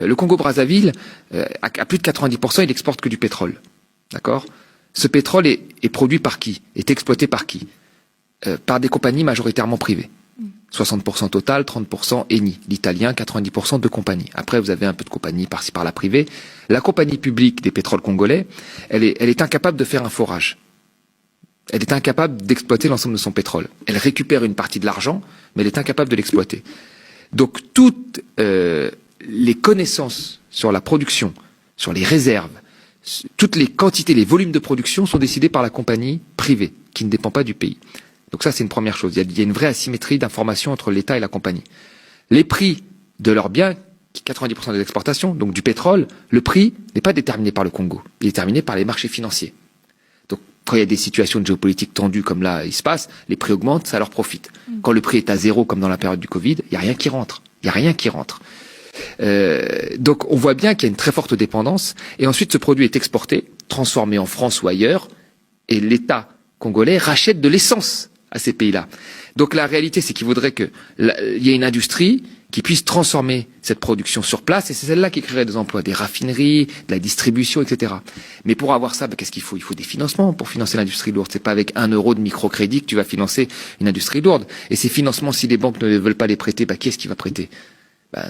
Le Congo-Brazzaville, à plus de 90%, il exporte que du pétrole. D'accord? Ce pétrole est produit par qui? Est exploité par qui? Par des compagnies majoritairement privées. 60% Total, 30% Eni. L'italien, 90% de compagnies. Après, vous avez un peu de compagnies par-ci par-là privées. La compagnie publique des pétroles congolais, elle est incapable de faire un forage. Elle est incapable d'exploiter l'ensemble de son pétrole. Elle récupère une partie de l'argent, mais elle est incapable de l'exploiter. Donc, toutes les connaissances sur la production, sur les réserves, toutes les quantités, les volumes de production sont décidés par la compagnie privée, qui ne dépend pas du pays. Donc ça, c'est une première chose. Il y a une vraie asymétrie d'information entre l'État et la compagnie. Les prix de leurs biens, 90% des exportations, donc du pétrole, le prix n'est pas déterminé par le Congo. Il est déterminé par les marchés financiers. Donc quand il y a des situations de géopolitique tendues comme là, il se passe, les prix augmentent, ça leur profite. Quand le prix est à zéro, comme dans la période du Covid, il n'y a rien qui rentre. Il n'y a rien qui rentre. Donc on voit bien qu'il y a une très forte dépendance. Et ensuite, ce produit est exporté, transformé en France ou ailleurs, et l'État congolais rachète de l'essence à ces pays-là. Donc la réalité, c'est qu'il faudrait qu'il y ait une industrie qui puisse transformer cette production sur place, et c'est celle-là qui créerait des emplois, des raffineries, de la distribution, etc. Mais pour avoir ça, qu'est-ce qu'il faut? Il faut des financements pour financer l'industrie lourde. C'est pas avec 1 euro de microcrédit que tu vas financer une industrie lourde. Et ces financements, si les banques ne veulent pas les prêter, qui est-ce qui va prêter?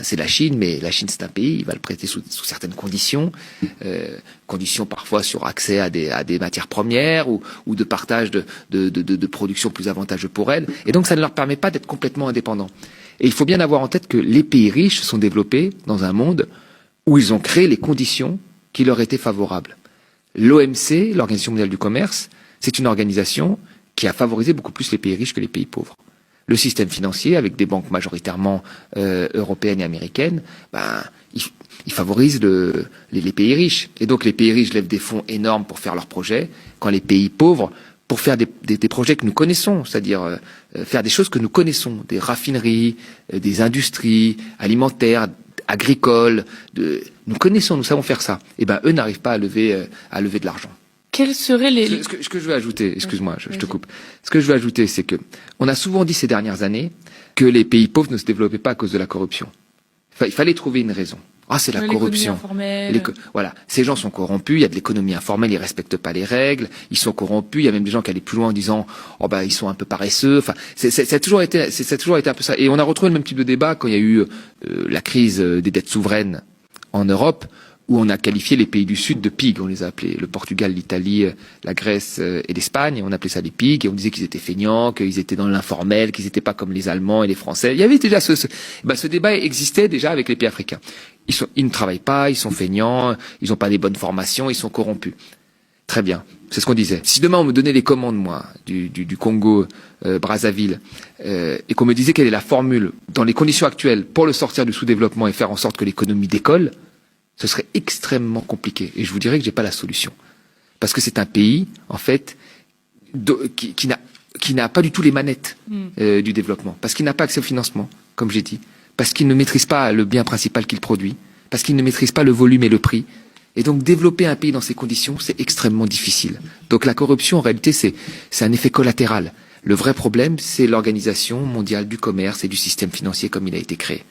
C'est la Chine, mais la Chine c'est un pays, il va le prêter sous certaines conditions, conditions parfois sur accès à des matières premières ou de partage de production plus avantageux pour elles. Et donc ça ne leur permet pas d'être complètement indépendants. Et il faut bien avoir en tête que les pays riches se sont développés dans un monde où ils ont créé les conditions qui leur étaient favorables. L'OMC, l'Organisation mondiale du commerce, c'est une organisation qui a favorisé beaucoup plus les pays riches que les pays pauvres. Le système financier, avec des banques majoritairement européennes et américaines, il favorise les pays riches. Et donc les pays riches lèvent des fonds énormes pour faire leurs projets, quand les pays pauvres, pour faire des projets que nous connaissons, c'est-à-dire faire des choses que nous connaissons, des raffineries, des industries alimentaires, agricoles, nous connaissons, nous savons faire ça. Et eux n'arrivent pas à lever de l'argent. Quels seraient les... Ce que je veux ajouter, excuse-moi, je te coupe. Ce que je veux ajouter, c'est que on a souvent dit ces dernières années que les pays pauvres ne se développaient pas à cause de la corruption. Il fallait trouver une raison. C'est la corruption. Voilà, ces gens sont corrompus, il y a de l'économie informelle, ils respectent pas les règles, ils sont corrompus, il y a même des gens qui allaient plus loin en disant ils sont un peu paresseux. Enfin, ça a toujours été un peu ça. Et on a retrouvé le même type de débat quand il y a eu la crise des dettes souveraines en Europe, où on a qualifié les pays du Sud de pigs, on les a appelés le Portugal, l'Italie, la Grèce et l'Espagne, on appelait ça des pigs, et on disait qu'ils étaient feignants, qu'ils étaient dans l'informel, qu'ils n'étaient pas comme les Allemands et les Français. Il y avait déjà ce débat existait déjà avec les pays africains. Ils ne travaillent pas, ils sont feignants, ils n'ont pas des bonnes formations, ils sont corrompus. Très bien, c'est ce qu'on disait. Si demain on me donnait les commandes, moi, du Congo, Brazzaville, et qu'on me disait quelle est la formule, dans les conditions actuelles, pour le sortir du sous-développement et faire en sorte que l'économie décolle, ce serait extrêmement compliqué. Et je vous dirais que j'ai pas la solution. Parce que c'est un pays, en fait, qui n'a pas du tout les manettes du développement. Parce qu'il n'a pas accès au financement, comme j'ai dit. Parce qu'il ne maîtrise pas le bien principal qu'il produit. Parce qu'il ne maîtrise pas le volume et le prix. Et donc, développer un pays dans ces conditions, c'est extrêmement difficile. Donc, la corruption, en réalité, c'est un effet collatéral. Le vrai problème, c'est l'Organisation mondiale du commerce et du système financier comme il a été créé.